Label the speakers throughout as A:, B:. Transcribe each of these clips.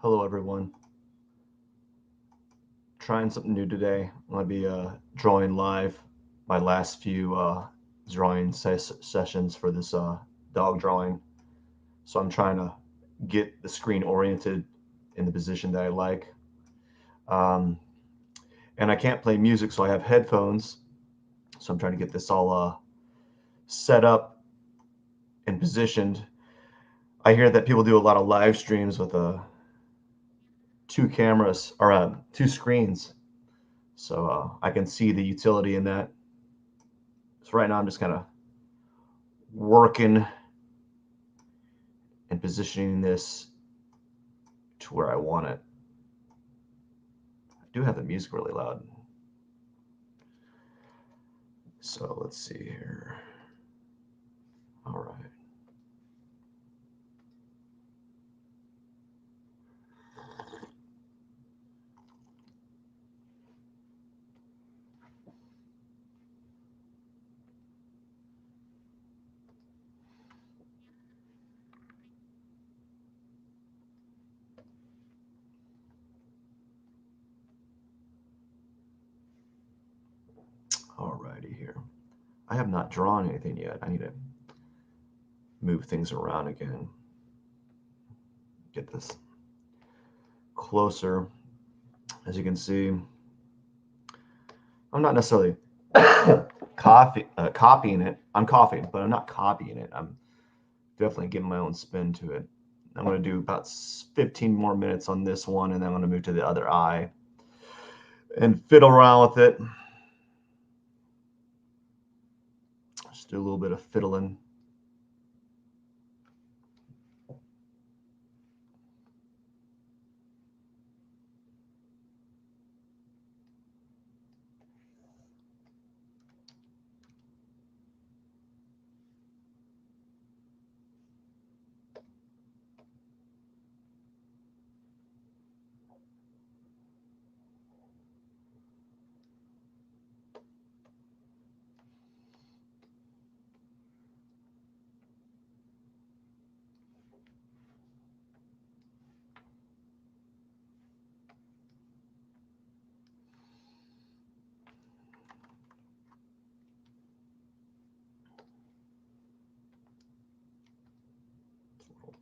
A: Hello everyone. Trying something new today. I'm going to be drawing live my last few drawing sessions for this dog drawing. So I'm trying to get the screen oriented in the position that I like. Um, and I can't play music, so I have headphones. So I'm trying to get this all set up and positioned. I hear that people do a lot of live streams with two cameras or two screens. So I can see the utility in that. So right now I'm just kind of working and positioning this to where I want it. I do have the music really loud. So let's see here. All right. All righty here. I have not drawn anything yet. I need to move things around again. Get this closer. As you can see, I'm not necessarily copying it. I'm copying, but I'm not copying it. I'm definitely giving my own spin to it. I'm going to do about 15 more minutes on this one, and then I'm going to move to the other eye and fiddle around with it. Just do a little bit of fiddling.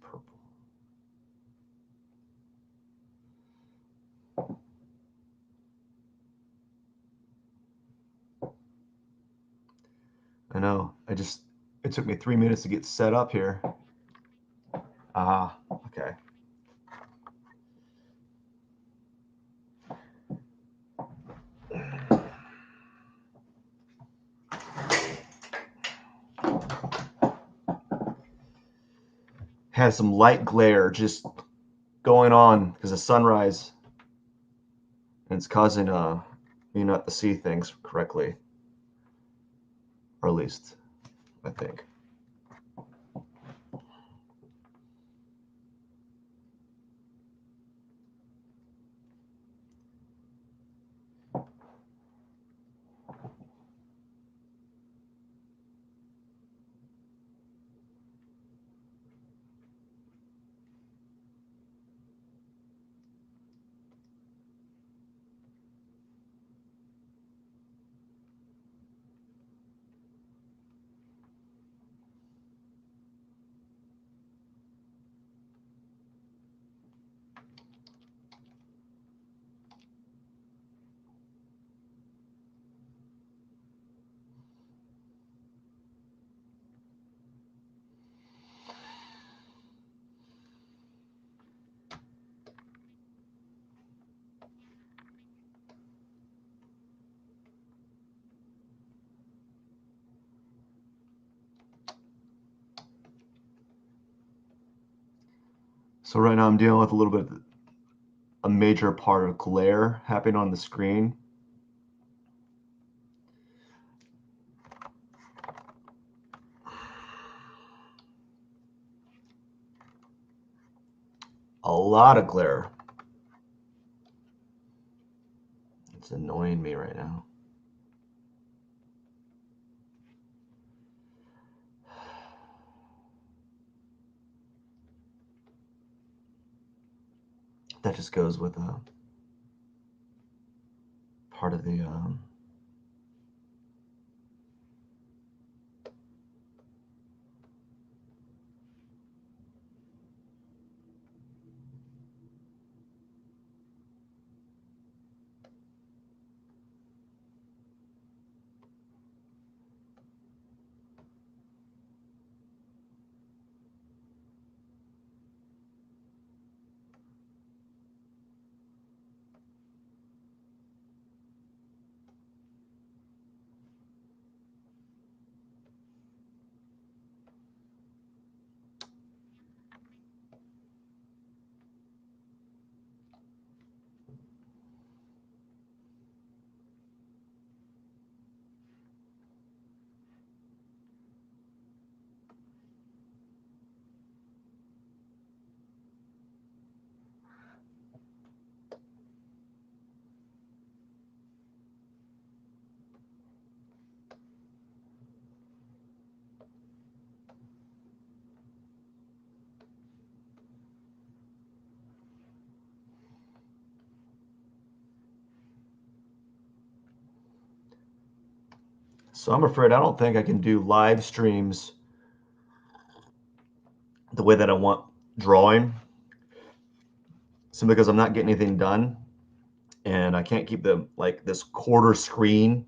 A: Purple. I know. It took me 3 minutes to get set up here. Okay. Has some light glare just going on because of sunrise, and it's causing me not to see things correctly, or at least I think. So right now I'm dealing with a little bit of a major part of glare happening on the screen. A lot of glare. It's annoying me right now. that just goes with part of the So I'm afraid I don't think I can do live streams the way that I want drawing, simply because I'm not getting anything done, and I can't keep the this quarter screen,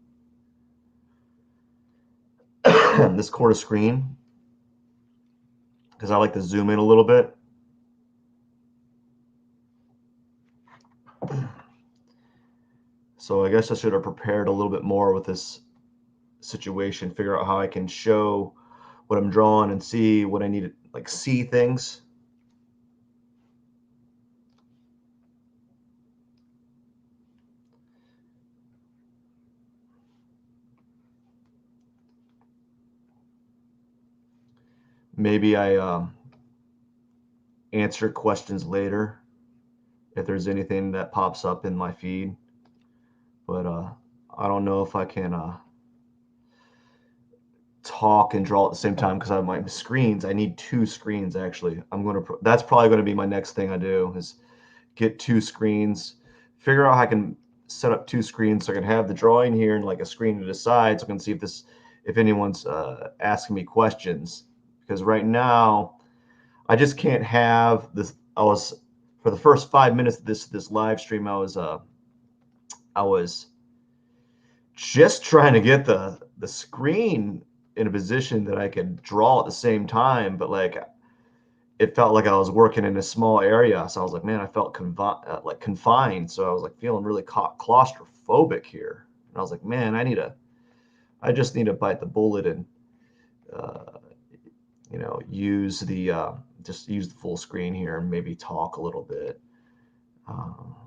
A: this quarter screen, because I like to zoom in a little bit. So I guess I should have prepared a little bit more with this situation, figure out how I can show what I'm drawing and see what I need to see things. Maybe I answer questions later if there's anything that pops up in my feed, but I don't know if I can talk and draw at the same time because I have my screens. I need two screens actually. That's probably going to be my next thing I do is get two screens, figure out how I can set up two screens so I can have the drawing here and a screen to the side so I can see if anyone's asking me questions, because right now I just can't have this. For the first 5 minutes of this live stream, I was just trying to get the screen in a position that I could draw at the same time, but it felt like I was working in a small area. So I was like, man, I felt confined. So I was feeling really claustrophobic here. And I was like, man, I just need to bite the bullet and just use the full screen here and maybe talk a little bit.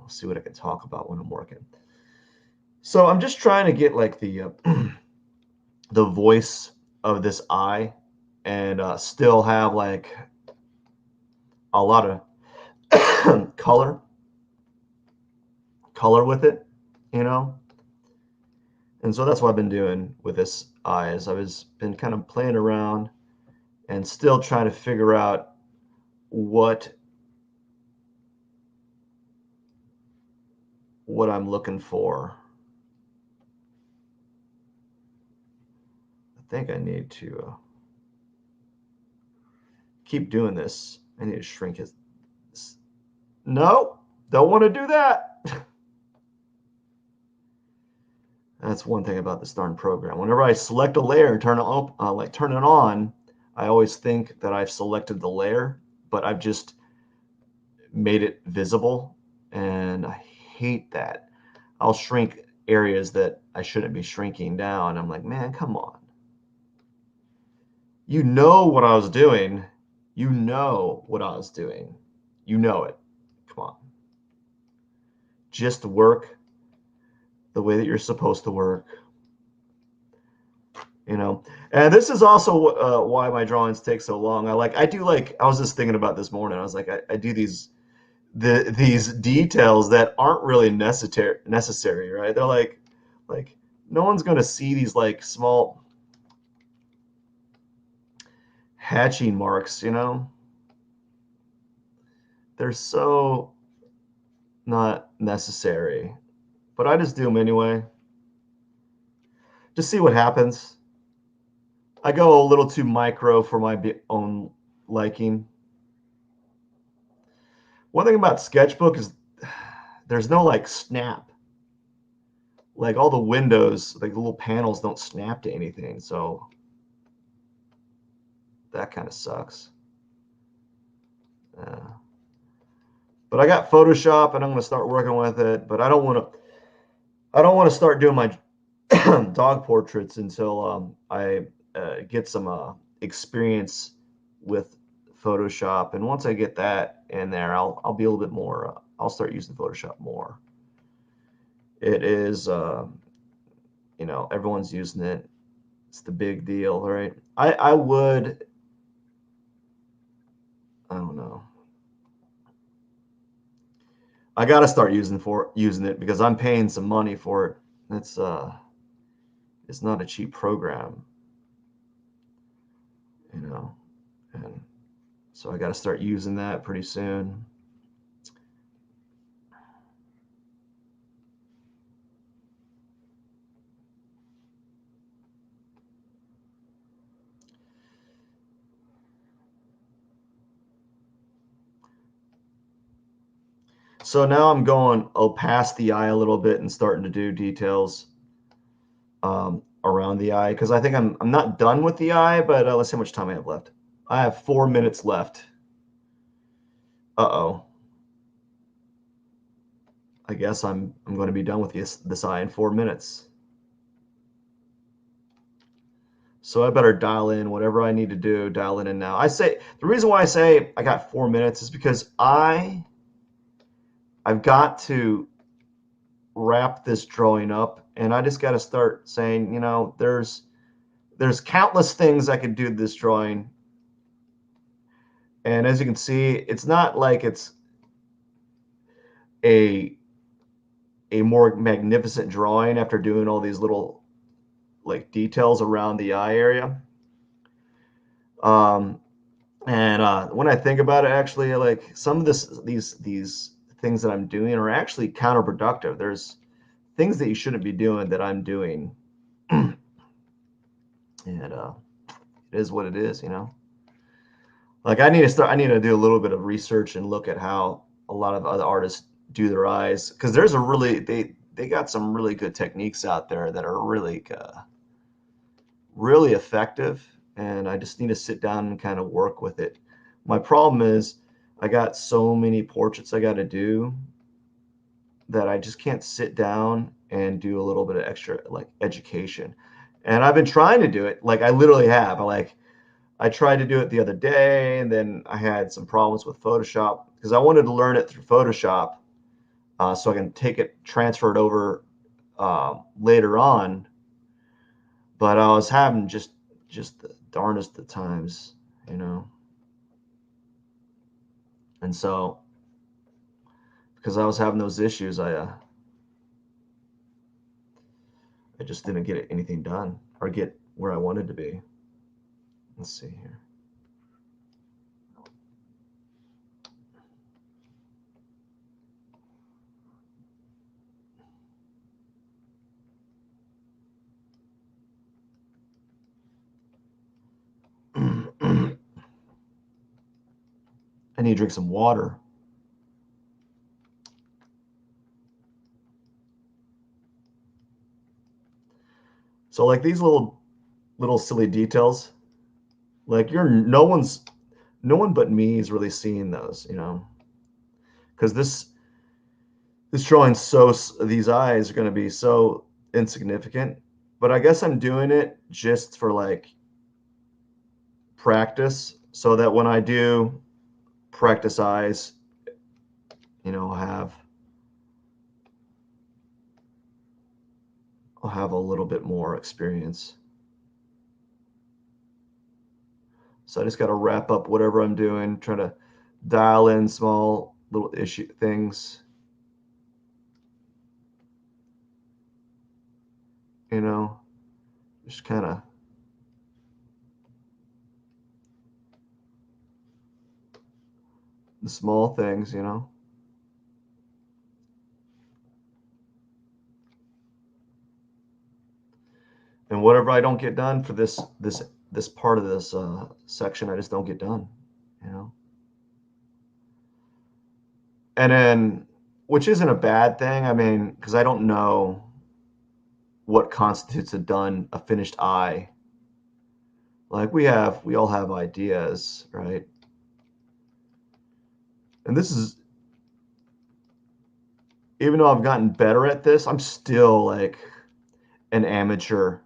A: See what I can talk about when I'm working. So I'm just trying to get the voice of this eye and still have a lot of color with it, you know. And so that's what I've been doing with this eye is been kind of playing around and still trying to figure out what I'm looking for. I think I need to keep doing this. I need to shrink it. No, don't want to do that. That's one thing about this darn program. Whenever I select a layer and turn it on, I always think that I've selected the layer, but I've just made it visible, and I hate that. I'll shrink areas that I shouldn't be shrinking down. I'm like, man, come on. You know what I was doing. You know what I was doing. You know it. Come on. Just work the way that you're supposed to work. And this is also why my drawings take so long. I was just thinking about this morning. I was like, I do these details that aren't really necessary, right? They're like no one's going to see these small hatching marks, they're so not necessary, but I just do them anyway. Just see what happens. I go a little too micro for my own liking. One thing about Sketchbook is there's no like snap. Like all the windows, like the little panels don't snap to anything, so that kind of sucks. But I got Photoshop and I'm going to start working with it, but I don't want to start doing my dog portraits until I get some experience with Photoshop. And once I get that in there, I'll be a little bit more. I'll start using Photoshop more. It is, everyone's using it. It's the big deal, right? I don't know. I got to start using it because I'm paying some money for it. It's not a cheap program, and so I got to start using that pretty soon. So now I'm going past the eye a little bit and starting to do details around the eye because I think I'm not done with the eye, but let's see how much time I have left. I have 4 minutes left. Uh-oh. I guess I'm going to be done with this eye in 4 minutes. So I better dial in whatever I need to do, dial it in now. The reason why I say I got 4 minutes is because I've got to wrap this drawing up, and I just got to start saying, there's countless things I could do to this drawing. And as you can see, it's not like it's a more magnificent drawing after doing all these little like details around the eye area. And when I think about it, actually, like some of these things that I'm doing are actually counterproductive. There's things that you shouldn't be doing that I'm doing, and it is what it is, Like I need to do a little bit of research and look at how a lot of other artists do their eyes, because they got some really good techniques out there that are really effective, and I just need to sit down and kind of work with it. My problem is I got so many portraits I got to do that I just can't sit down and do a little bit of extra like education. And I've been trying to do it. Like I literally have. I tried to do it the other day, and then I had some problems with Photoshop because I wanted to learn it through Photoshop, so I can transfer it over later on. But I was having just the darnest of times, And so because I was having those issues, I just didn't get anything done or get where I wanted to be. Let's see here. I need to drink some water. So like these little silly details, like no one but me is really seeing those, because this drawing these eyes are going to be so insignificant, but I guess I'm doing it just for like practice, so that when I do practice eyes, I'll have a little bit more experience. So I just got to wrap up whatever I'm doing, try to dial in small little issue things, just kind of the small things, And whatever I don't get done for this part of this section, I just don't get done, you know. And then, which isn't a bad thing. I mean, because I don't know what constitutes a finished eye. Like we all have ideas, right? And this is, even though I've gotten better at this, I'm still like an amateur,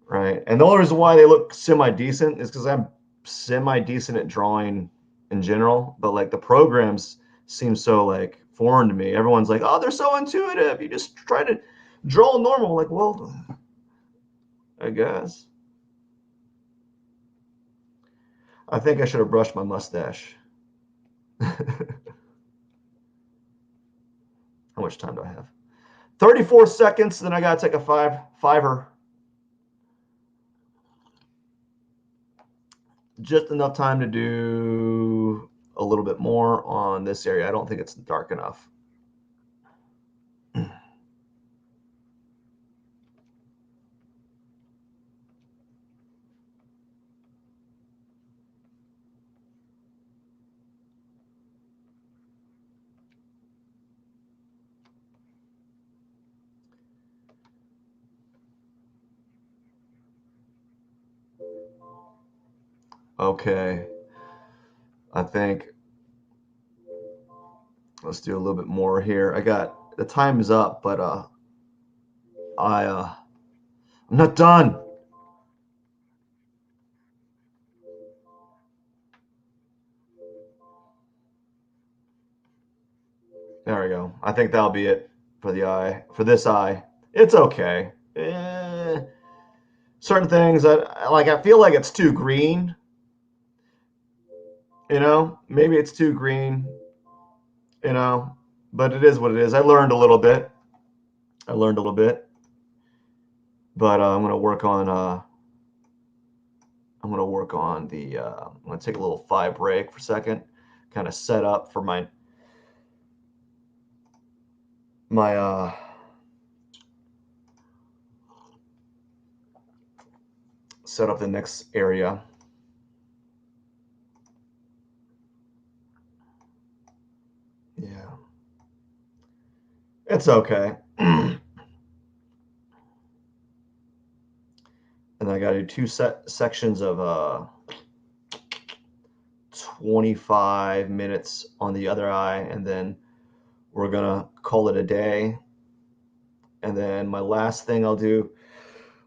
A: right? And the only reason why they look semi-decent is because I'm semi-decent at drawing in general, but like the programs seem so like foreign to me. Everyone's like, oh, they're so intuitive. You just try to draw normal. Like, well, I guess. I think I should have brushed my mustache. How much time do I have? 34 seconds, then I gotta take a fiver. Just enough time to do a little bit more on this area. I don't think it's dark enough. Okay, I think let's do a little bit more here. I got the time is up, but I'm not done. There we go. I think that'll be it for the eye. For this eye, it's okay. Certain things that like, I feel like it's too green. You know, maybe it's too green. You know, but it is what it is. I learned a little bit. But I'm gonna work on. I'm gonna work on the. I'm gonna take a little 5 break for a second, kind of set up for my set up the next area. Yeah, it's okay. And I got to do 2 sections of 25 minutes on the other eye, and then we're gonna call it a day. And then my last thing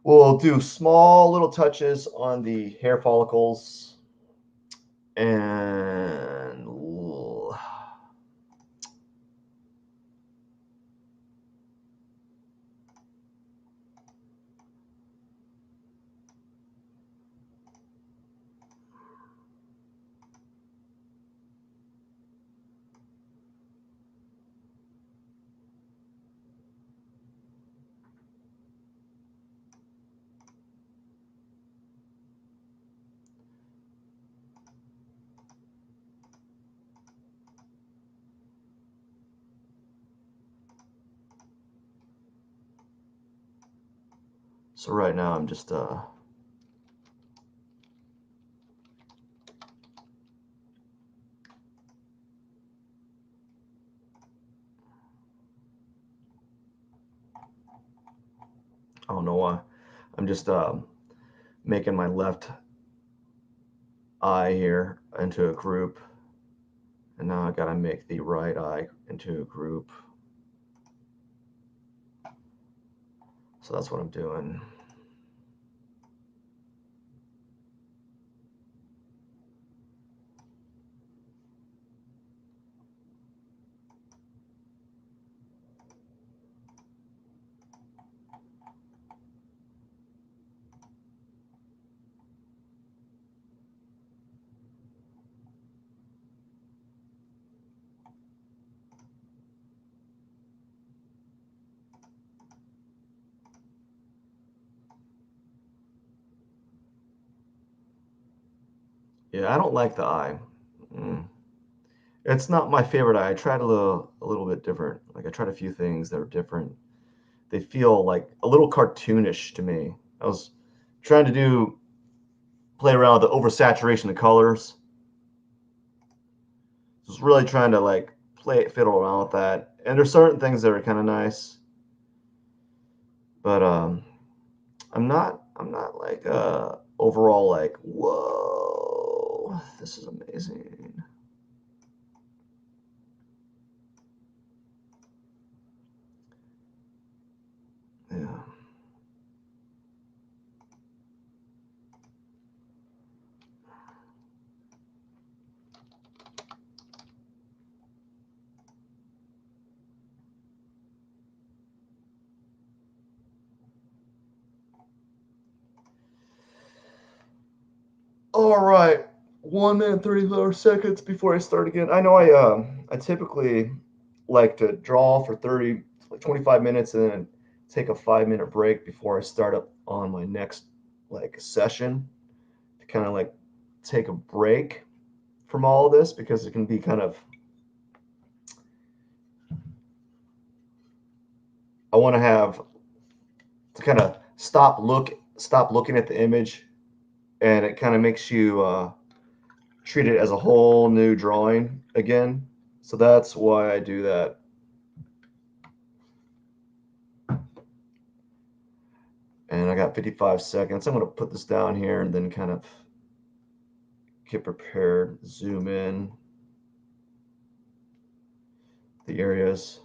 A: we'll do small little touches on the hair follicles, and so right now I'm just I don't know why. I'm just making my left eye here into a group, and now I gotta make the right eye into a group. So that's what I'm doing. Yeah, I don't like the eye. Mm. It's not my favorite eye. I tried a little bit different. Like I tried a few things that are different. they feel like a little cartoonish to me. I was trying to play around with the oversaturation of colors. Just really trying to like fiddle around with that. And there's certain things that are kind of nice, but I'm not like overall like, whoa, this is amazing. Yeah. All right, 1 minute 34 seconds before I start again. I know I typically like to draw for 25 minutes and then take a 5 minute break before I start up on my next like session to kind of like take a break from all of this because it can be kind of, I want to have to kind of stop looking at the image, and it kind of makes you treat it as a whole new drawing again. So that's why I do that. And I got 55 seconds. I'm going to put this down here and then kind of get prepared, zoom in the areas.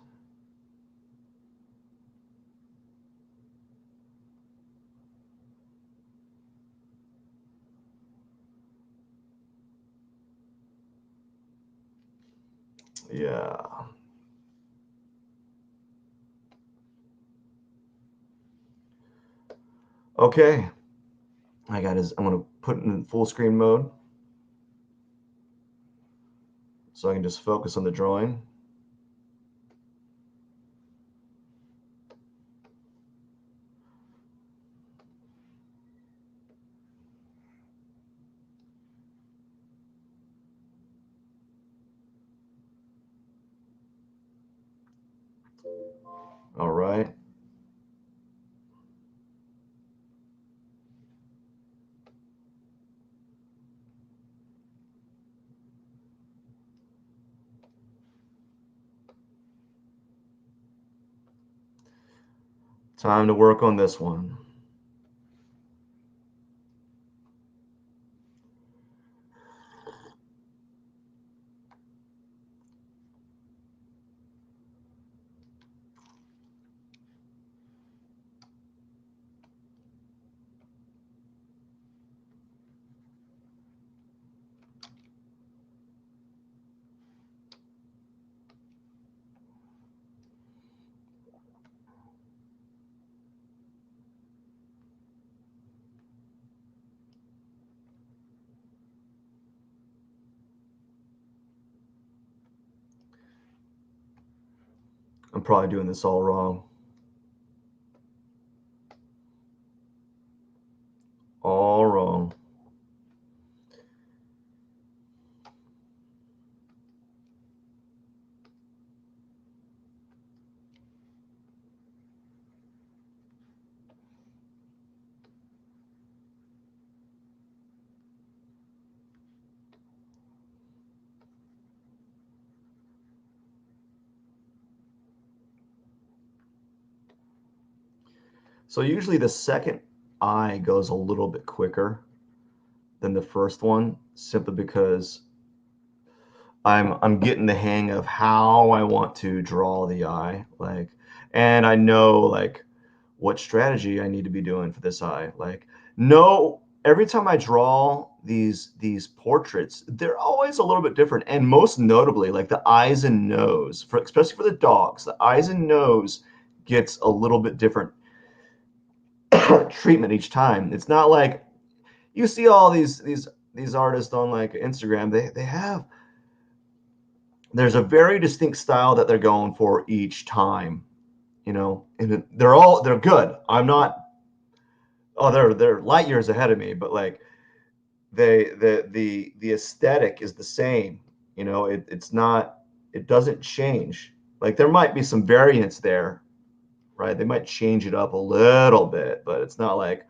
A: Yeah. Okay. I'm going to put it in full screen mode so I can just focus on the drawing. All right. Time to work on this one. I'm probably doing this all wrong. All wrong. So usually the second eye goes a little bit quicker than the first one, simply because I'm getting the hang of how I want to draw the eye, like, and I know like what strategy I need to be doing for this eye. Like, no, every time I draw these portraits, they're always a little bit different, and most notably, like the eyes and nose, for especially for the dogs, the eyes and nose gets a little bit different treatment each time. It's not like you see all these artists on like Instagram. They have, there's a very distinct style that they're going for each time, and they're good. I'm not, oh, they're light years ahead of me, but like the aesthetic is the same. It's not, it doesn't change. Like there might be some variance there, right? They might change it up a little bit, but it's not like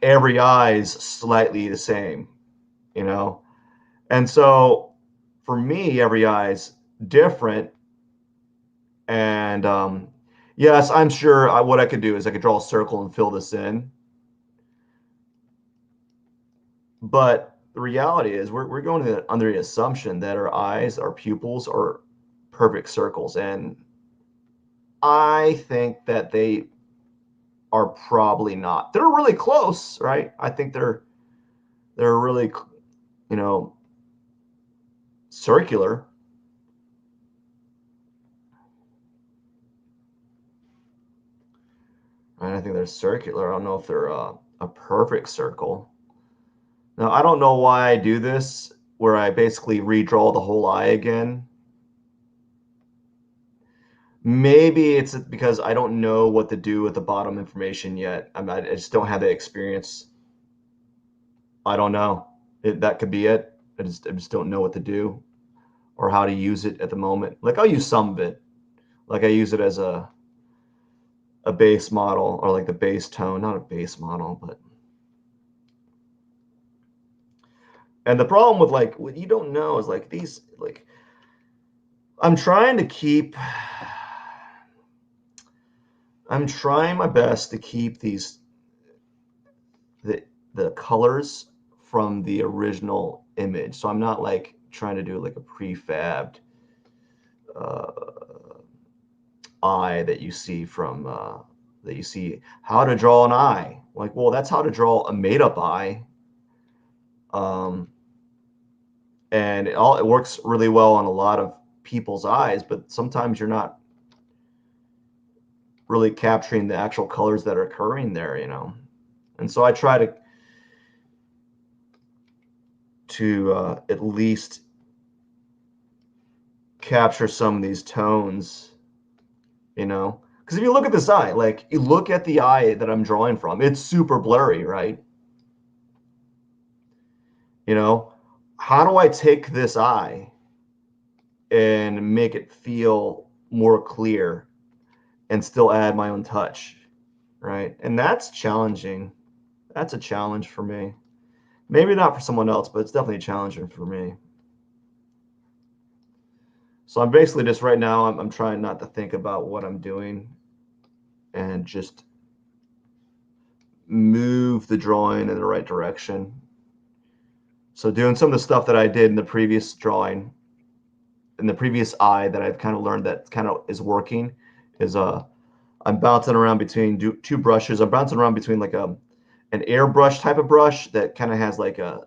A: every eye is slightly the same, you know? And so for me, every eye is different. And yes, I'm sure what I could do is I could draw a circle and fill this in. But the reality is we're going under the assumption that our eyes, our pupils are perfect circles. And I think that they are probably not. They're really close, right? I think they're really, you know, circular. And I think they're circular. I don't know if they're a perfect circle. Now, I don't know why I do this, where I basically redraw the whole eye again. Maybe it's because I don't know what to do with the bottom information yet. I just don't have the experience. I don't know. That could be it. I just don't know what to do or how to use it at the moment. Like I'll use some of it. Like I use it as a base model, or like the base tone, not a base model, but. And the problem with like what you don't know is like these, like I'm trying my best to keep the colors from the original image. So I'm not like trying to do like a prefabbed uh, eye that you see how to draw an eye. Like, well, that's how to draw a made up eye. And it works really well on a lot of people's eyes, but sometimes you're not really capturing the actual colors that are occurring there, you know. And so I try to at least capture some of these tones, you know. Because if you look at this eye, like you look at the eye that I'm drawing from, it's super blurry, right? You know, how do I take this eye and make it feel more clear and still add my own touch, right? And that's challenging. That's a challenge for me. Maybe not for someone else, but it's definitely challenging for me. So I'm basically just right now, I'm trying not to think about what I'm doing and just move the drawing in the right direction. So doing some of the stuff that I did in the previous drawing, in the previous eye that I've kind of learned that kind of is working is I'm bouncing around between two brushes. I'm bouncing around between like an airbrush type of brush that kind of has like a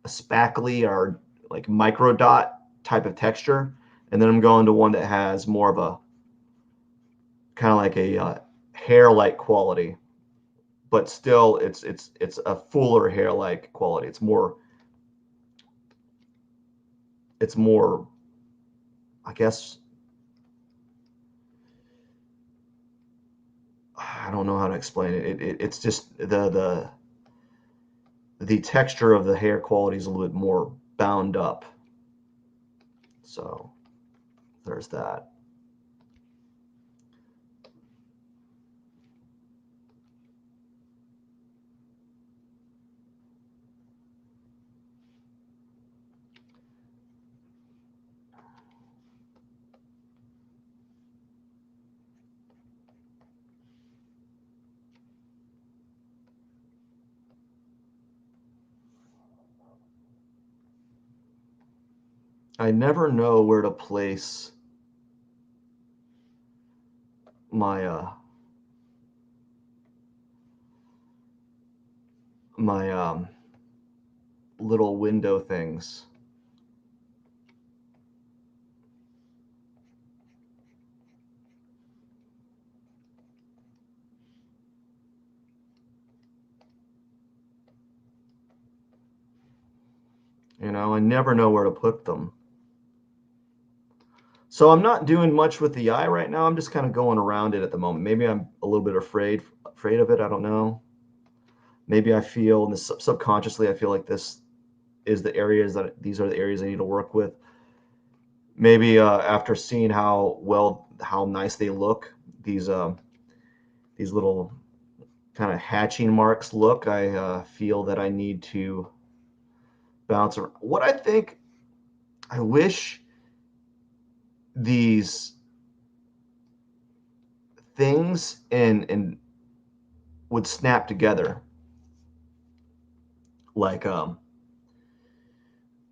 A: spackly or like micro dot type of texture. And then I'm going to one that has more of a kind of like a hair-like quality, but still it's a fuller hair-like quality. It's more, I guess, I don't know how to explain it. It's just the texture of the hair quality is a little bit more bound up. So there's that. I never know where to place my my little window things. You know, I never know where to put them. So I'm not doing much with the eye right now. I'm just kind of going around it at the moment. Maybe I'm a little bit afraid of it. I don't know. Maybe I feel, and subconsciously, I feel like these are the areas I need to work with. maybe after seeing how nice they look, these little kind of hatching marks look, I feel that I need to bounce around. What I think, I wish these things and would snap together, like in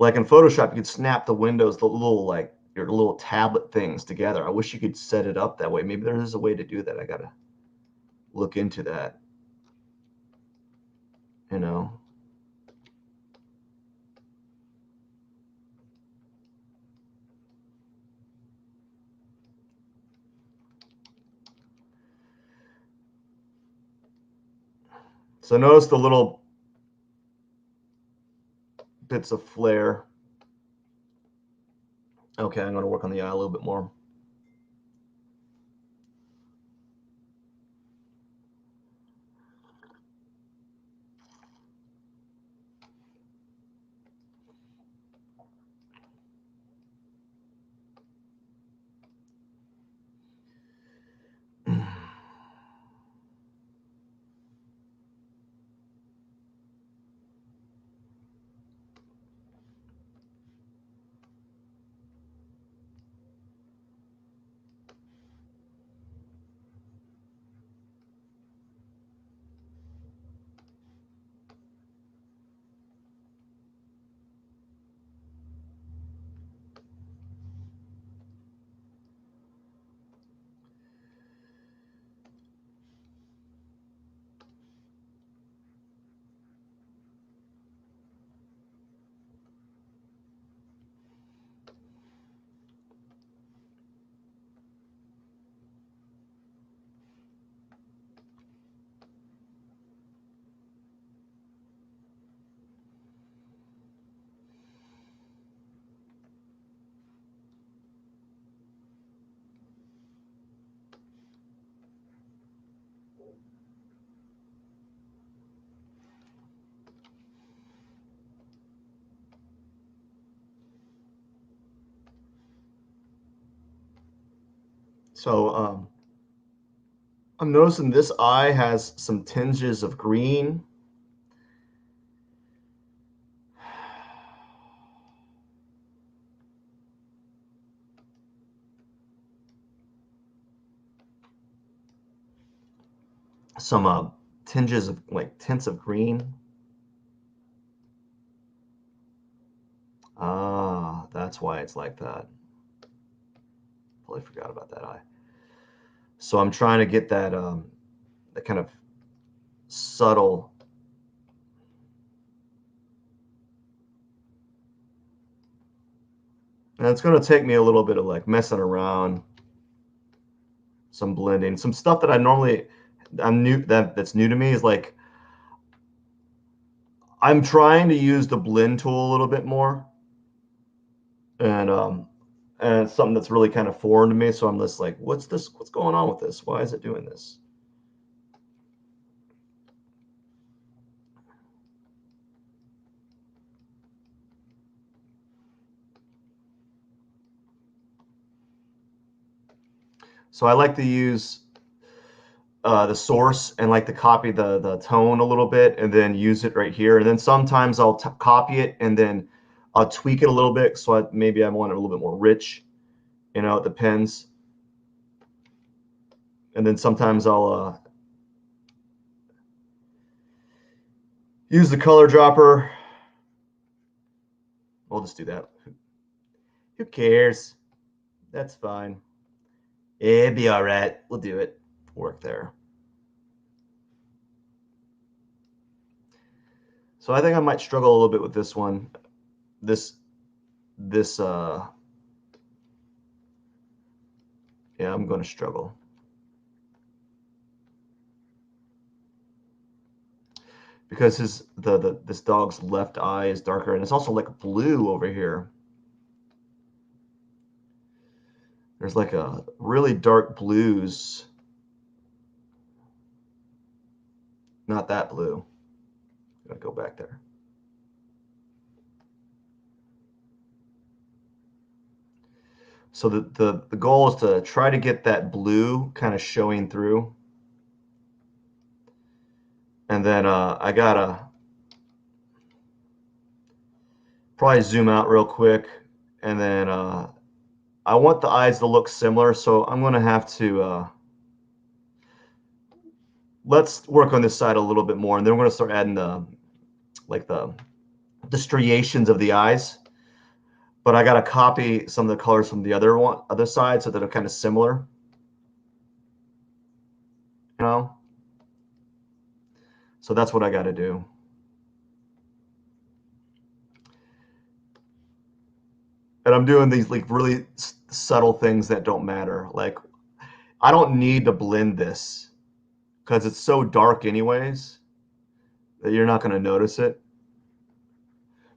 A: Photoshop you could snap the windows, the little, like your little tablet things together. I wish you could set it up that way. Maybe there is a way to do that. I gotta look into that, you know. So notice the little bits of flare. Okay, I'm going to work on the eye a little bit more. So I'm noticing this eye has some tinges of green. Some tinges of, like, tints of green. Ah, that's why it's like that. Totally forgot about that eye. So I'm trying to get that that kind of subtle. And it's going to take me a little bit of, like, messing around, some blending, some stuff that that's new to me is, like, I'm trying to use the blend tool a little bit more, and it's something that's really kind of foreign to me. So I'm just like, what's this? What's going on with this? Why is it doing this? So I like to use the source and like to copy the tone a little bit and then use it right here. And then sometimes I'll copy it and then I'll tweak it a little bit. So maybe I want it a little bit more rich. You know, it depends. And then sometimes I'll use the color dropper. We'll just do that. Who cares? That's fine. It'd be all right. We'll do it. Work there. So I think I might struggle a little bit with this one. This yeah, I'm going to struggle. Because this dog's left eye is darker, and it's also like blue over here. There's like a really dark blues. Not that blue. I'm gonna go back there. So the goal is to try to get that blue kind of showing through. And then I gotta probably zoom out real quick. And then I want the eyes to look similar, so I'm gonna have to let's work on this side a little bit more, and then we're gonna start adding the striations of the eyes. But I gotta copy some of the colors from the other side so that they're kind of similar. You know? So that's what I gotta do. And I'm doing these like really subtle things that don't matter. Like I don't need to blend this because it's so dark anyways that you're not gonna notice it.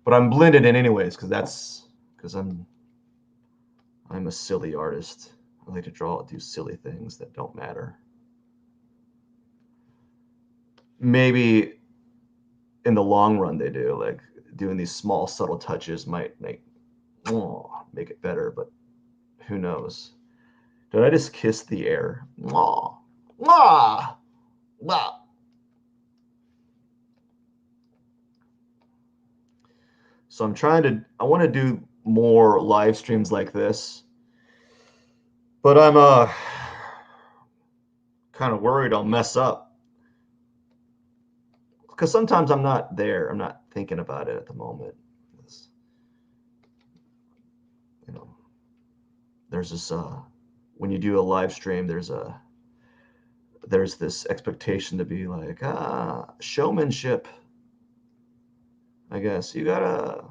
A: But I'm blended in anyways because I'm a silly artist. I like to do silly things that don't matter. Maybe in the long run they do, like doing these small subtle touches might make it better, but who knows? Did I just kiss the air? Mwah, mwah, mwah. So I want to do more live streams like this, but I'm kind of worried I'll mess up because sometimes I'm not there. I'm not thinking about it at the moment. You know, there's this when you do a live stream, there's this expectation to be like showmanship. I guess you gotta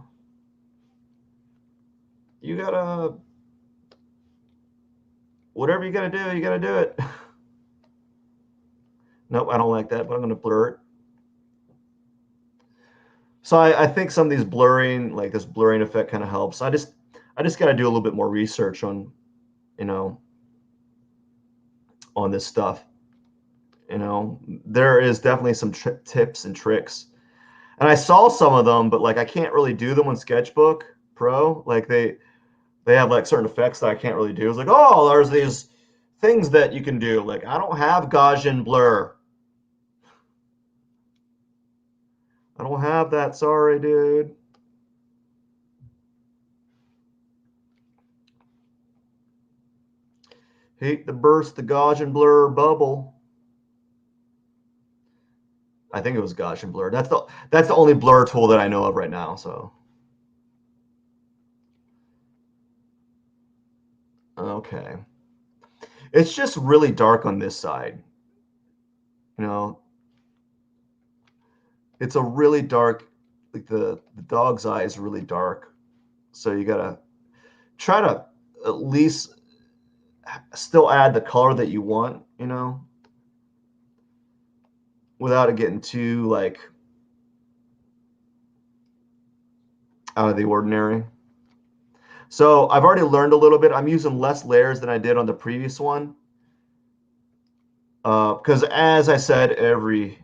A: whatever you gotta do it. Nope, I don't like that, but I'm gonna blur it. So I think some of these blurring, like this blurring effect kind of helps. I just got to do a little bit more research on, you know, on this stuff. You know, there is definitely some tips and tricks. And I saw some of them, but like I can't really do them on Sketchbook Pro. Like they have like certain effects that I can't really do. It's like, oh, there's these things that you can do. Like I don't have Gaussian blur. I don't have that. Sorry, dude. Hate to burst the Gaussian blur bubble. I think it was Gaussian blur. That's the only blur tool that I know of right now. So okay, it's just really dark on this side. You know, it's a really dark. Like the dog's eye is really dark, so you gotta try to at least still add the color that you want. You know, without it getting too like out of the ordinary. So I've already learned a little bit. I'm using less layers than I did on the previous one. Because as I said, every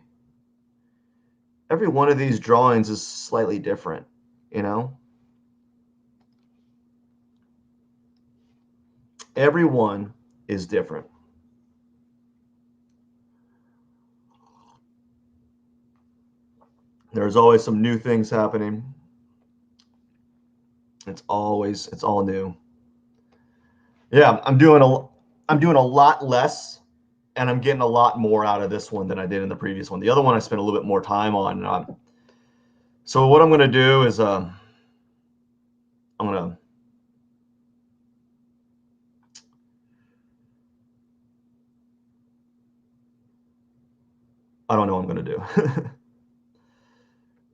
A: one of these drawings is slightly different, you know? Every one is different. There's always some new things happening. It's all new. Yeah, I'm doing a lot less and I'm getting a lot more out of this one than I did in the previous one. The other one I spent a little bit more time on. So what I'm going to do is I'm going to I don't know what I'm going to do.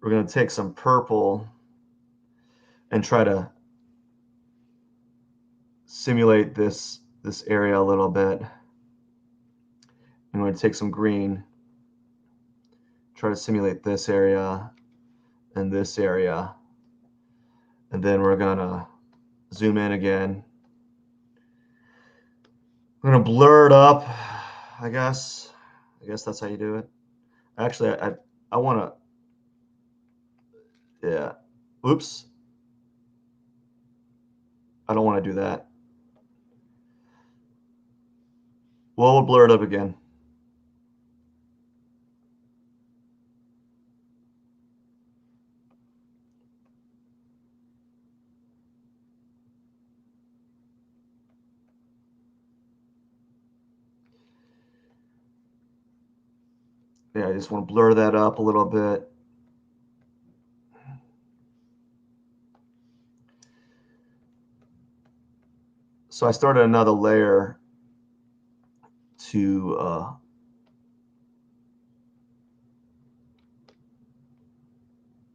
A: We're going to take some purple and try to simulate this area a little bit. I'm going to take some green, try to simulate this area and this area. And then we're going to zoom in again. I'm going to blur it up, I guess. I guess that's how you do it. Actually, I want to, yeah. Oops. I don't want to do that. Well, we'll blur it up again. Yeah, I just want to blur that up a little bit. So I started another layer to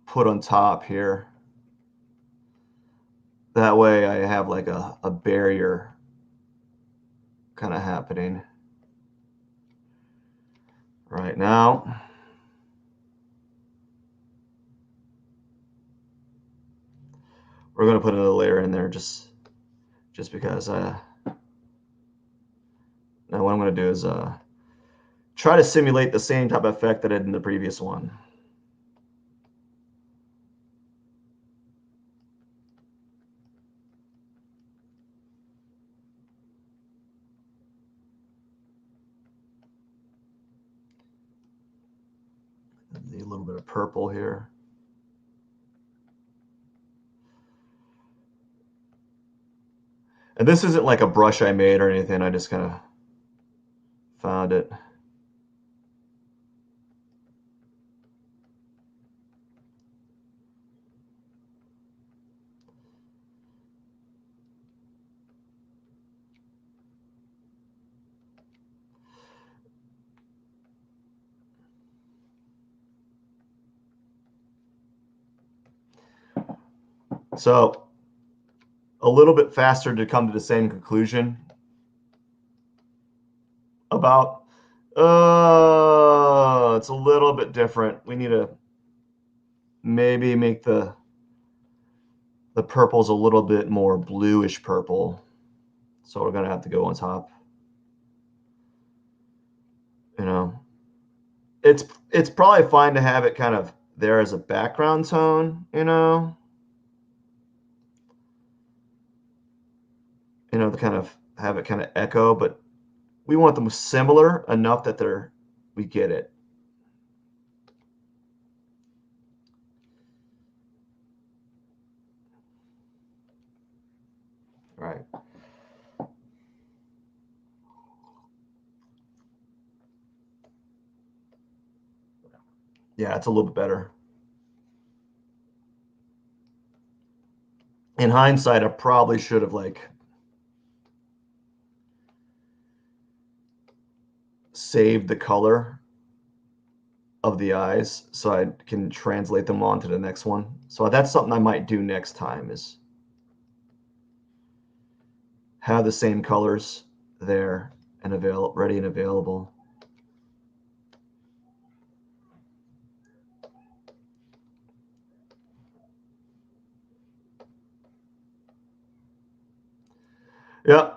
A: put on top here. That way I have like a barrier kind of happening right now. We're going to put another layer in there just because now what I'm going to do is try to simulate the same type of effect that I did in the previous one. A little bit of purple here. And this isn't like a brush I made or anything. I just kind of found it. So a little bit faster to come to the same conclusion about it's a little bit different. We need to maybe make the purple's a little bit more bluish purple. So we're gonna have to go on top. You know, it's probably fine to have it kind of there as a background tone, you know, to kind of have it kind of echo, but we want them similar enough that we get it. Right. Yeah, it's a little bit better. In hindsight, I probably should have like saved the color of the eyes so I can translate them on to the next one. So that's something I might do next time, is have the same colors there and ready and available. Yeah.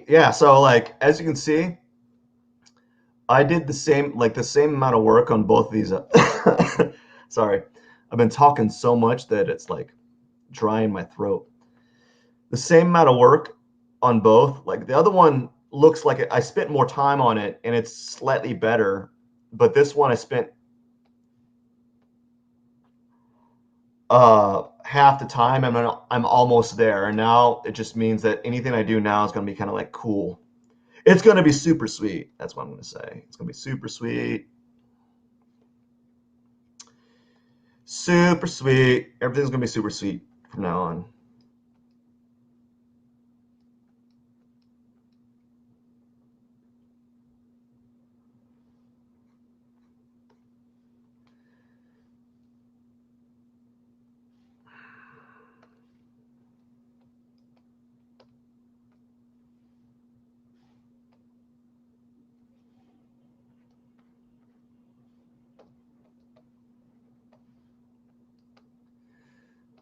A: Yeah, so like as you can see, I did the same amount of work on both of these. Sorry. I've been talking so much that it's like drying my throat. The same amount of work on both. Like the other one looks like I spent more time on it and it's slightly better, but this one I spent half the time. I'm almost there, and now it just means that anything I do now is going to be kind of like cool. It's going to be super sweet. That's what I'm going to say. It's going to be super sweet. Super sweet. Everything's going to be super sweet from now on.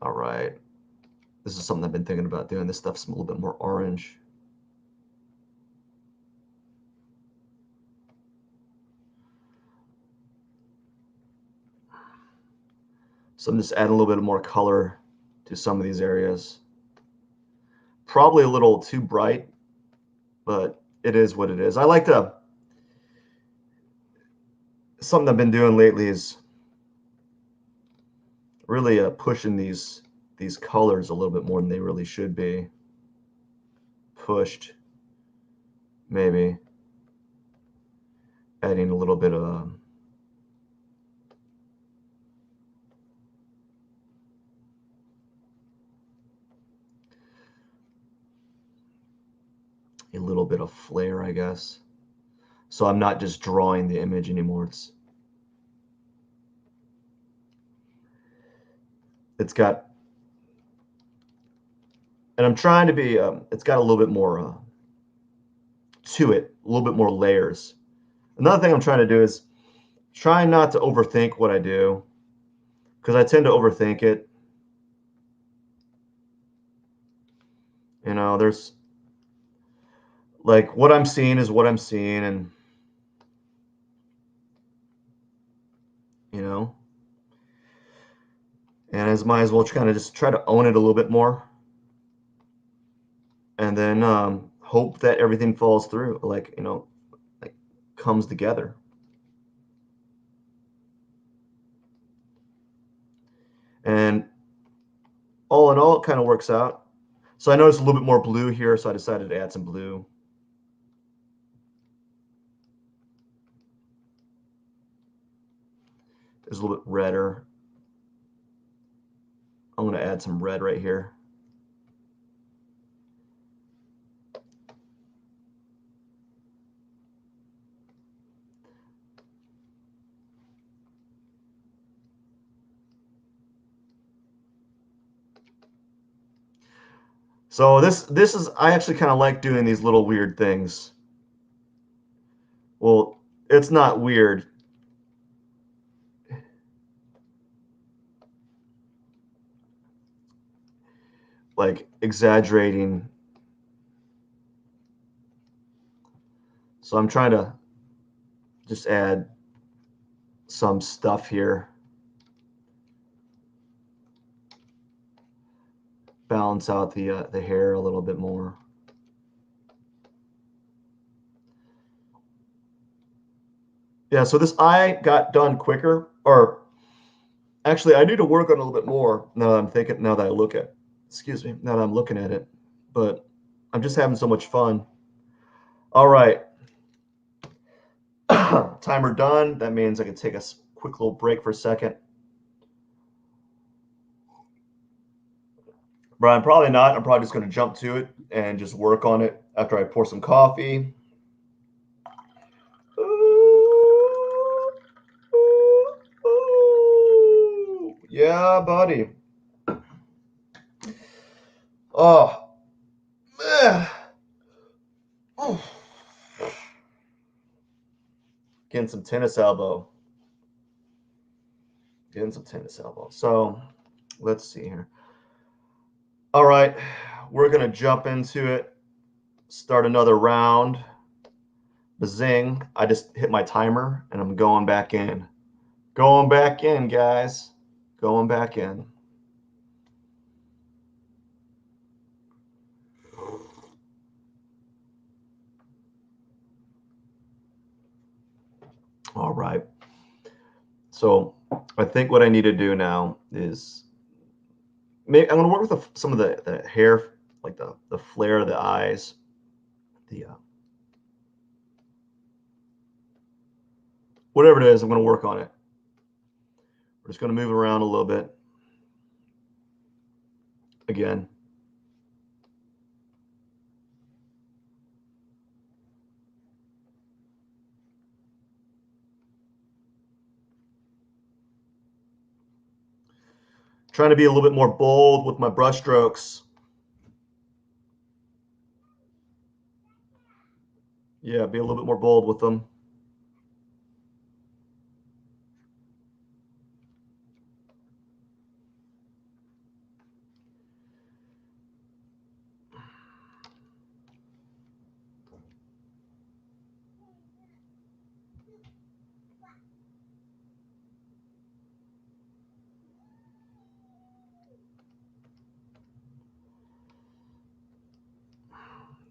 A: All right. This is something I've been thinking about doing. This stuff's a little bit more orange. So I'm just adding a little bit more color to some of these areas. Probably a little too bright, but it is what it is. I like to, something I've been doing lately is really pushing these colors a little bit more than they really should be pushed. Maybe adding a little bit of flair, I guess. So I'm not just drawing the image anymore. It's got, and I'm trying to be, it's got a little bit more to it, a little bit more layers. Another thing I'm trying to do is try not to overthink what I do, because I tend to overthink it. You know, there's like what I'm seeing is what I'm seeing, and you know, and I might as well kind of just try to own it a little bit more, and then hope that everything falls through, like, you know, like comes together. And all in all, it kind of works out. So I noticed a little bit more blue here, so I decided to add some blue. It's a little bit redder. I'm going to add some red right here. So this is, I actually kind of like doing these little weird things. Well, it's not weird. Like exaggerating. So I'm trying to just add some stuff here. Balance out the hair a little bit more. Yeah, so this eye got done quicker, or actually I need to work on it a little bit more now that I'm thinking, now that I look at, excuse me, now that I'm looking at it, but I'm just having so much fun. All right. Timer done. That means I can take a quick little break for a second. Brian, probably not. I'm probably just going to jump to it and just work on it after I pour some coffee. Ooh. Yeah, buddy. Oh, man. Ooh. Getting some tennis elbow. Getting some tennis elbow. So let's see here. All right, we're going to jump into it. Start another round. Bazing. I just hit my timer and I'm going back in. Going back in, guys. Going back in. All right. So I think what I need to do now is maybe I'm going to work with some of the hair, like the flare of the eyes, the whatever it is. I'm going to work on it. We're just going to move around a little bit. Again. Trying to be a little bit more bold with my brush strokes. Yeah, be a little bit more bold with them.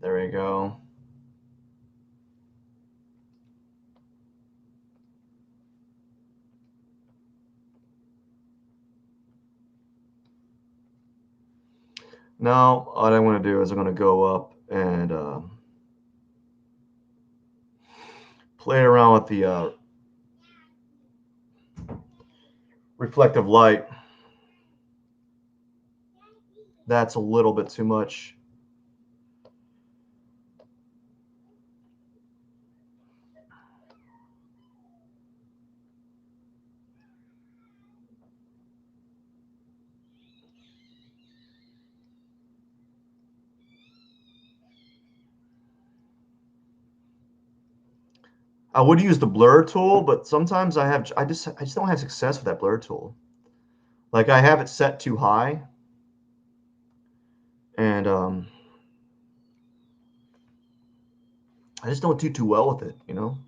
A: There we go. Now, what I want to do is I'm going to go up and play around with the reflective light. That's a little bit too much. I would use the blur tool, but sometimes I just don't have success with that blur tool. Like I have it set too high, and I just don't do too well with it, you know.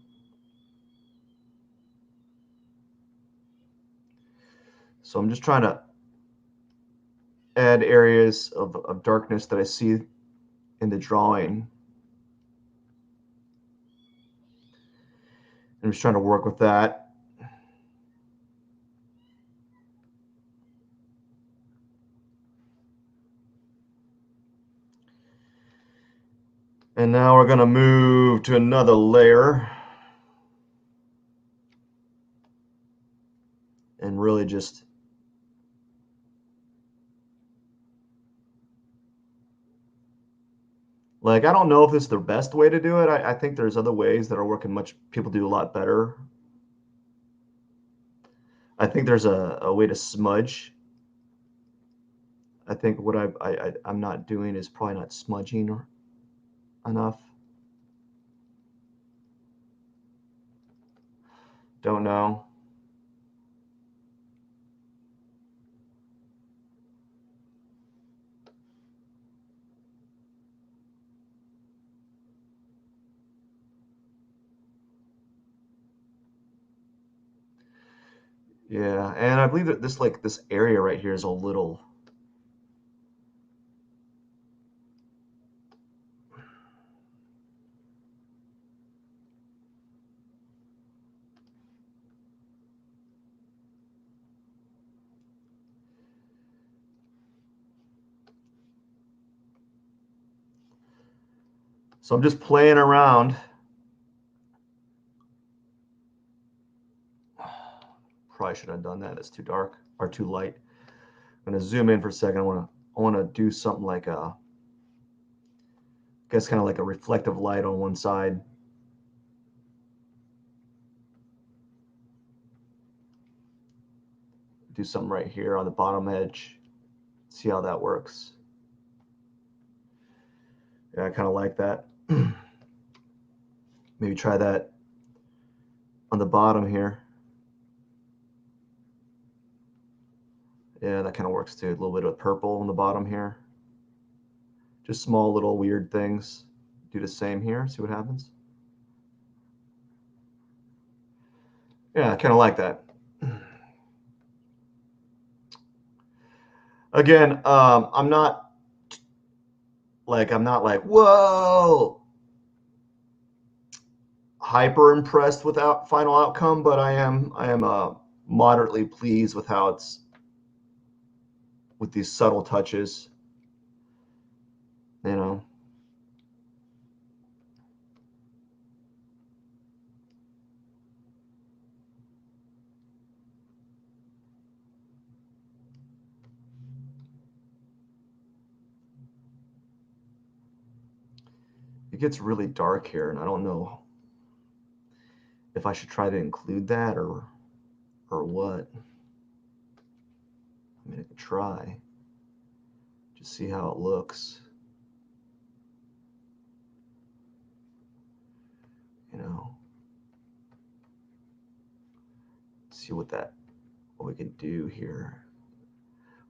A: So I'm just trying to add areas of darkness that I see in the drawing. I'm just trying to work with that. And now we're going to move to another layer and really just like, I don't know if this is the best way to do it. I think there's other ways that are working people do a lot better. I think there's a way to smudge. I think what I'm not doing is probably not smudging enough. Don't know. Yeah, and I believe that this area right here is a little. So I'm just playing around. Probably should have done that. It's too dark or too light. I'm gonna zoom in for a second. I want to do something like I guess kind of like a reflective light on one side. Do something right here on the bottom edge. See how that works. Yeah, I kind of like that. Maybe try that on the bottom here. Yeah, that kind of works too. A little bit of purple on the bottom here. Just small little weird things. Do the same here. See what happens. Yeah, I kind of like that. Again, I'm not like whoa, hyper impressed with final outcome, but I am moderately pleased with how it's with these subtle touches. You know. It gets really dark here, and I don't know if I should try to include that or what. I mean, I could try. Just see how it looks. You know. See what we can do here.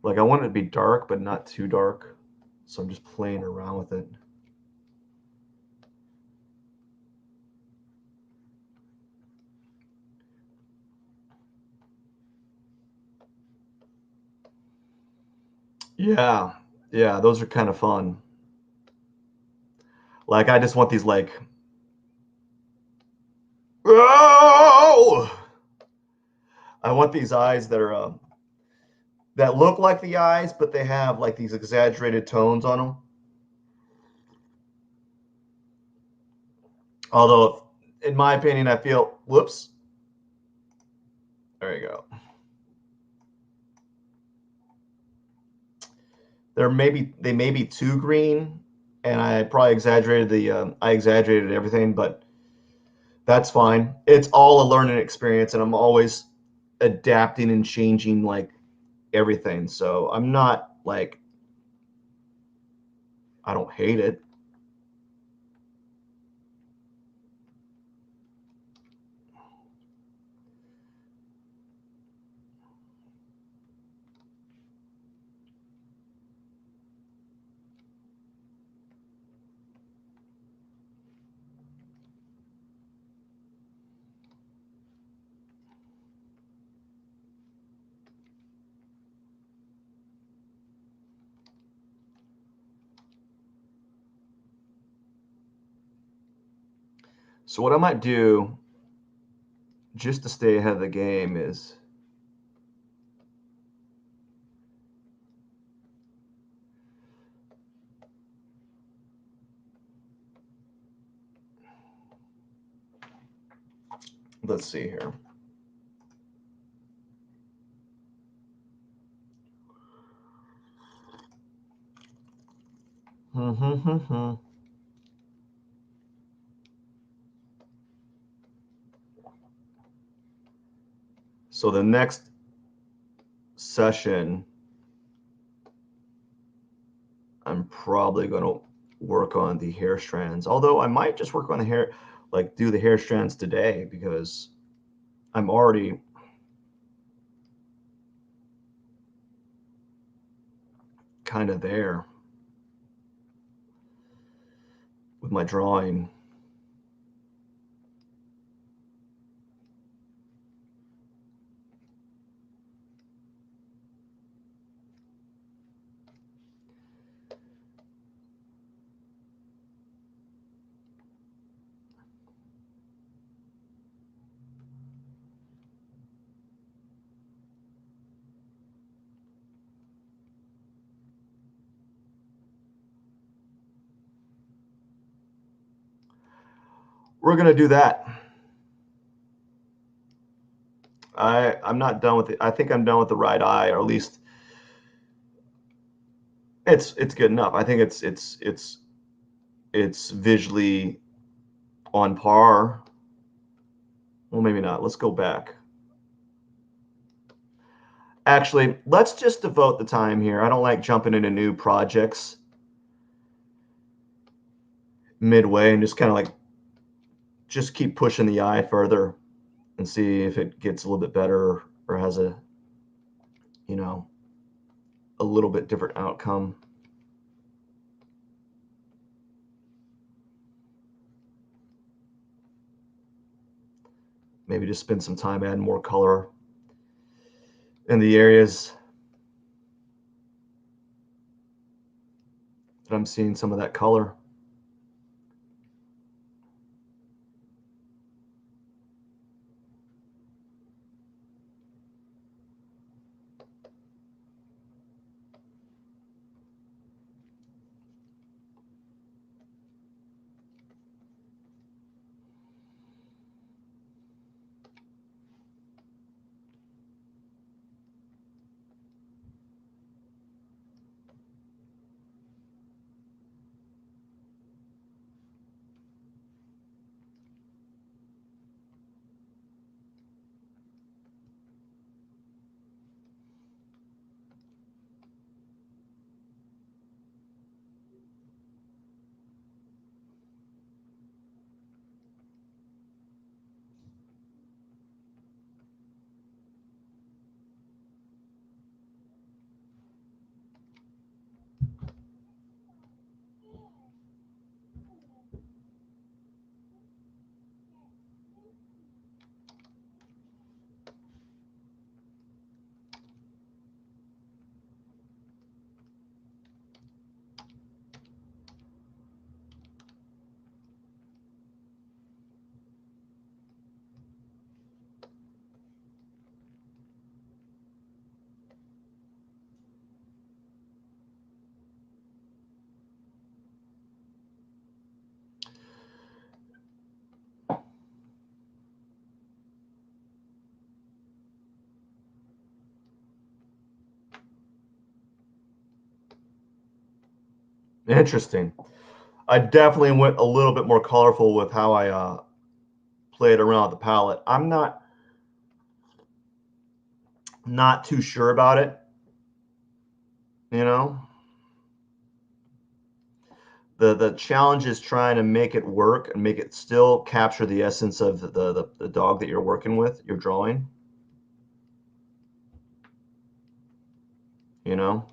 A: Like I want it to be dark, but not too dark. So I'm just playing around with it. Yeah, yeah, those are kind of fun. Like I just want these like, oh! I want these eyes that are that look like the eyes, but they have like these exaggerated tones on them. Although, in my opinion, I feel, whoops, there you go. They may be too green, and I probably exaggerated I exaggerated everything, but that's fine. It's all a learning experience, and I'm always adapting and changing like everything. So I'm not like, I don't hate it. So what I might do just to stay ahead of the game is let's see here. So the next session, I'm probably going to work on the hair strands. Although I might just work on the hair, like do the hair strands today, because I'm already kind of there with my drawing. We're going to do that. I'm not done with it. I think I'm done with the right eye, or at least it's good enough. I think it's visually on par. Well, maybe not. Let's go back. Actually, let's just devote the time here. I don't like jumping into new projects midway and just kind of like just keep pushing the eye further and see if it gets a little bit better or has a, you know, a little bit different outcome. Maybe just spend some time adding more color in the areas that I'm seeing some of that color. Interesting. I definitely went a little bit more colorful with how I played around with the palette. I'm not too sure about it, you know. The challenge is trying to make it work and make it still capture the essence of the dog that you're working with, you're drawing, you know.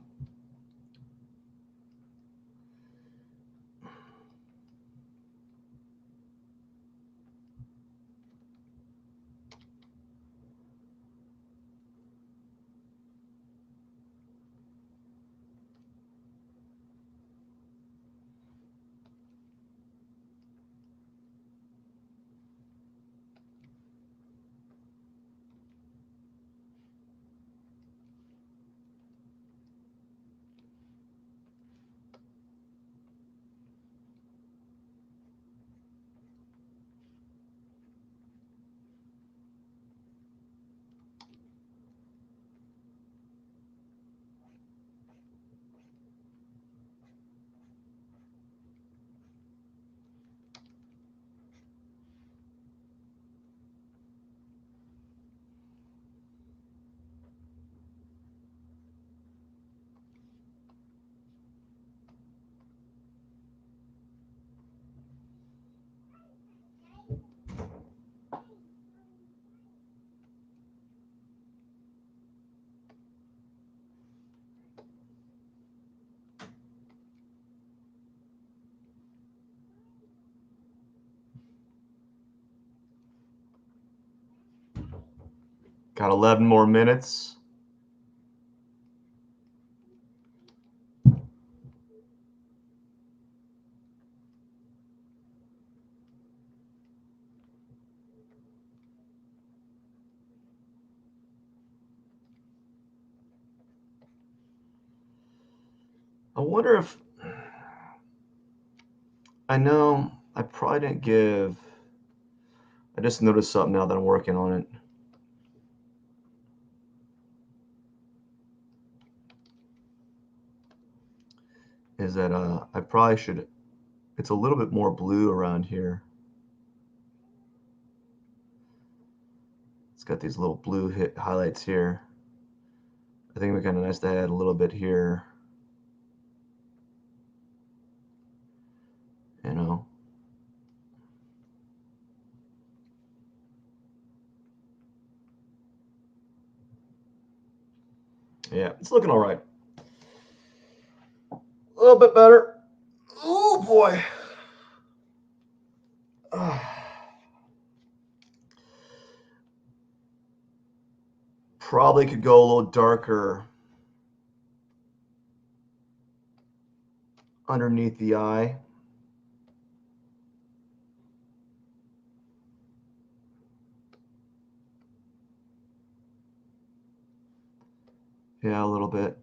A: Got 11 more minutes. I wonder if I know I probably didn't give. I just noticed something now that I'm working on it. Is that I probably should. It's a little bit more blue around here. It's got these little blue highlights here. I think it'd be kind of nice to add a little bit here. You know. Yeah, it's looking all right. A little bit better. Oh boy. Probably could go a little darker underneath the eye. Yeah, a little bit.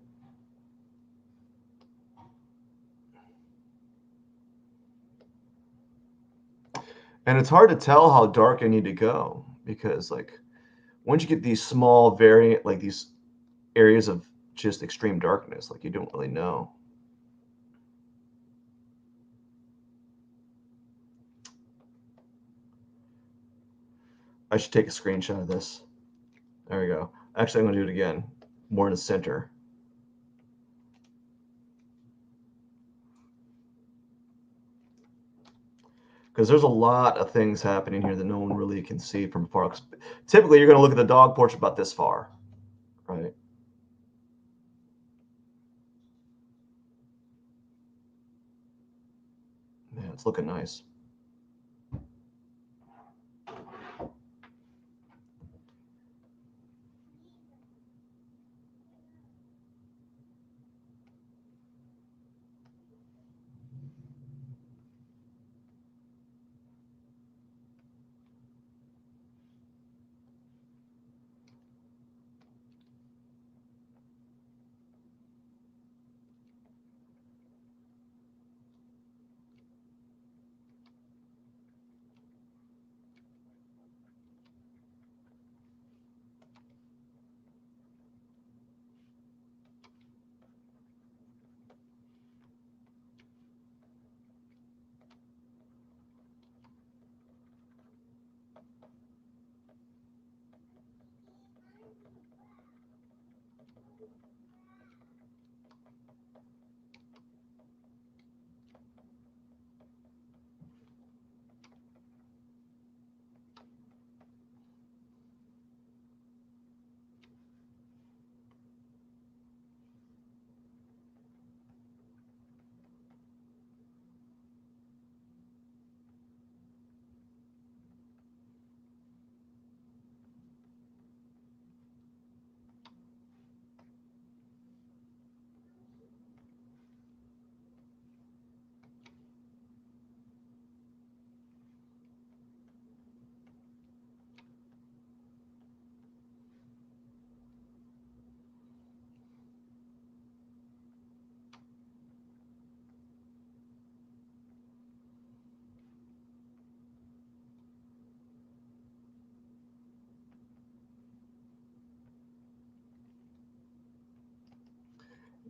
A: And it's hard to tell how dark I need to go because like once you get these small variant, like these areas of just extreme darkness, like you don't really know. I should take a screenshot of this. There we go. Actually, I'm going to do it again, more in the center. Because there's a lot of things happening here that no one really can see from far. Typically, you're going to look at the dog portrait about this far, right? Yeah, it's looking nice.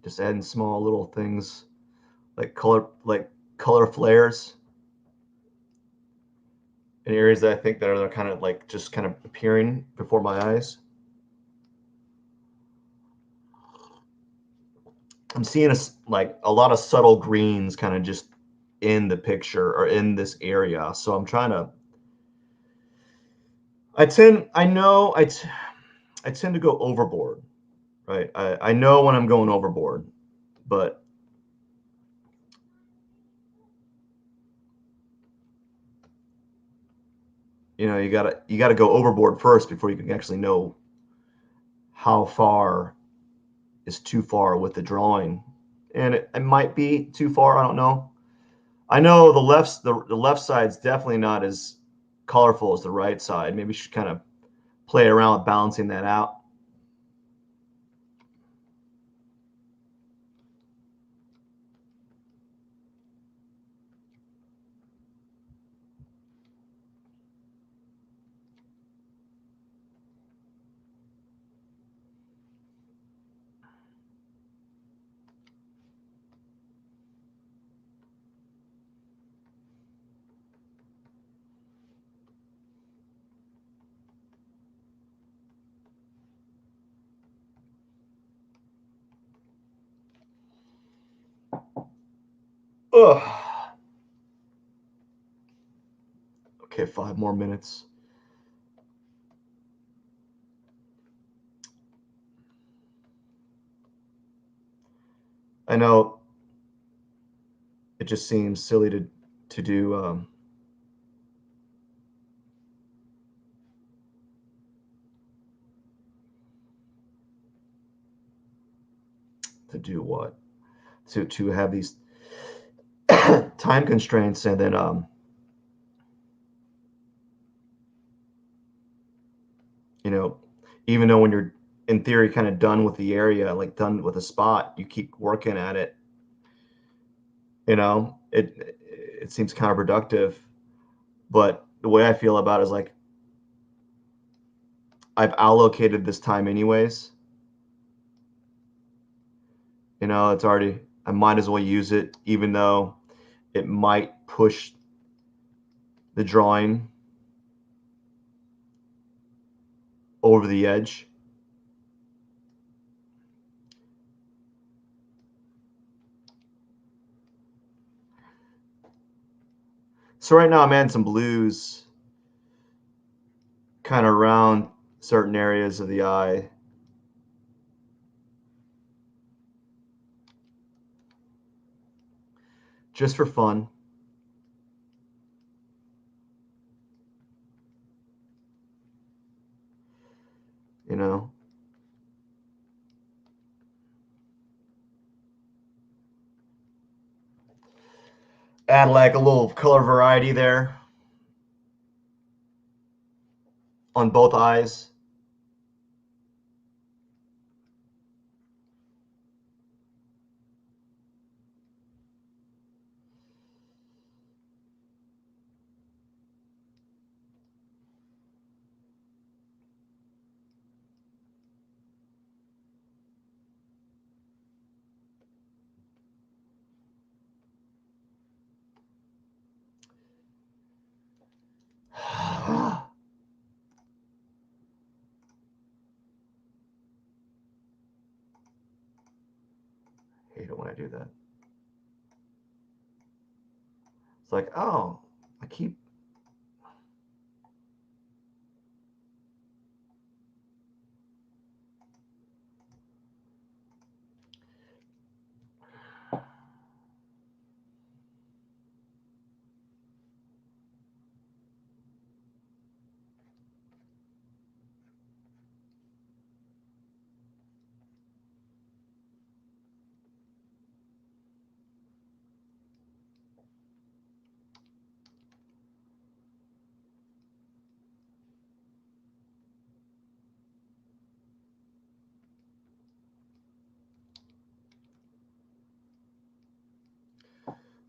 A: Just adding small little things like color flares in areas that I think that are kind of like just kind of appearing before my eyes. I'm seeing like a lot of subtle greens kind of just in the picture or in this area. So I'm trying to. I know I tend to go overboard, right? I know when I'm going overboard, but you know you gotta go overboard first before you can actually know how far is too far with the drawing, and it might be too far. I don't know. I know the left side's definitely not as colorful as the right side. Maybe you should kind of play around with balancing that out. Ugh. Okay, 5 more minutes. I know it just seems silly to do what? To have these time constraints and then you know, even though when you're in theory kind of done with the area, like done with a spot, you keep working at it. You know, it seems counterproductive, but the way I feel about it is like I've allocated this time anyways. You know, it's already, I might as well use it, even though it might push the drawing over the edge. So right now I'm adding some blues kind of around certain areas of the eye. Just for fun. You know, add like a little color variety there on both eyes. it when I do that. It's like, oh, I keep.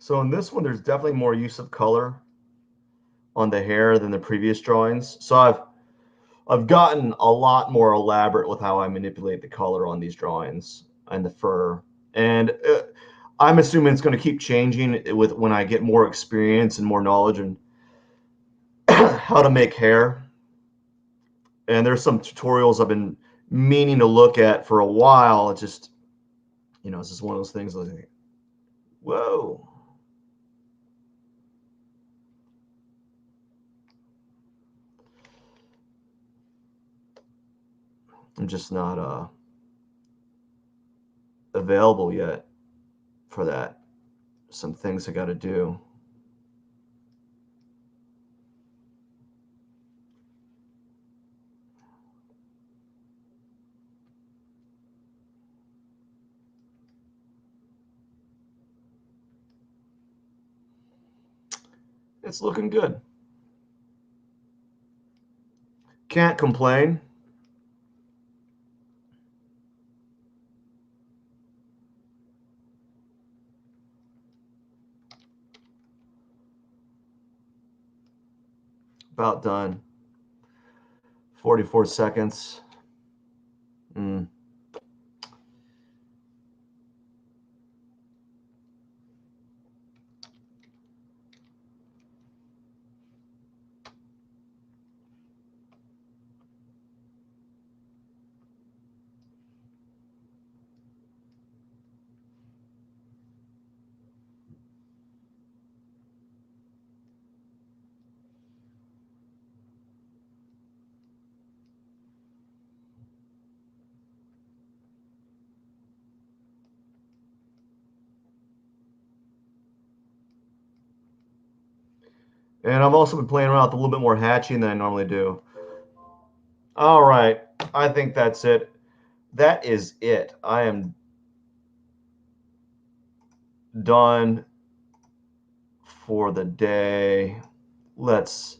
A: So in this one, there's definitely more use of color on the hair than the previous drawings. So I've gotten a lot more elaborate with how I manipulate the color on these drawings and the fur. And I'm assuming it's going to keep changing with when I get more experience and more knowledge and how to make hair. And there's some tutorials I've been meaning to look at for a while. It's just, it's just one of those things like, whoa. I'm just not available yet for that. Some things I got to do. It's looking good. Can't complain. About done. 44 seconds. And I've also been playing around with a little bit more hatching than I normally do. All right. I think that's it. That is it. I am done for the day. Let's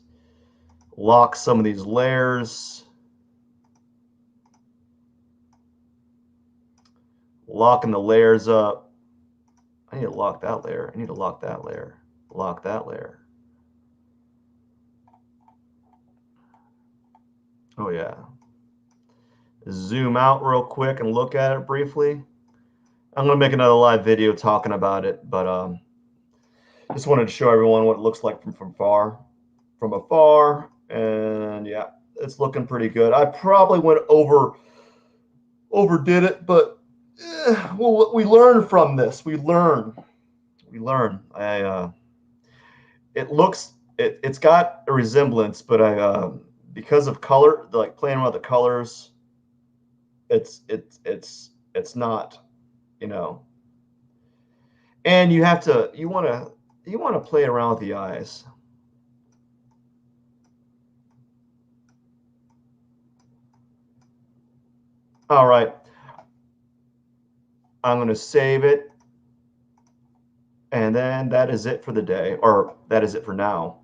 A: lock some of these layers. Locking the layers up. I need to lock that layer. I need to lock that layer. Lock that layer. Oh, yeah. Zoom out real quick and look at it briefly. I'm going to make another live video talking about it, but just wanted to show everyone what it looks like from afar. And yeah, it's looking pretty good. I probably went overdid it, but well, we learn from this. We learn. It's got a resemblance, but because of color, like playing around with the colors, it's not, and you want to play around with the eyes. All right, I'm going to save it, and then that is it for the day, or that is it for now.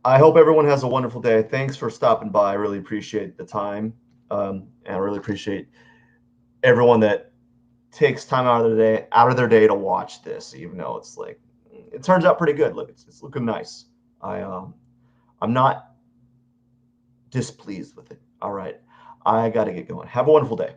A: I hope everyone has a wonderful day. Thanks for stopping by. I really appreciate the time, and I really appreciate everyone that takes time out of their day to watch this, even though it's like it turns out pretty good. Look, it's looking nice. I'm not displeased with it. All right, I got to get going. Have a wonderful day.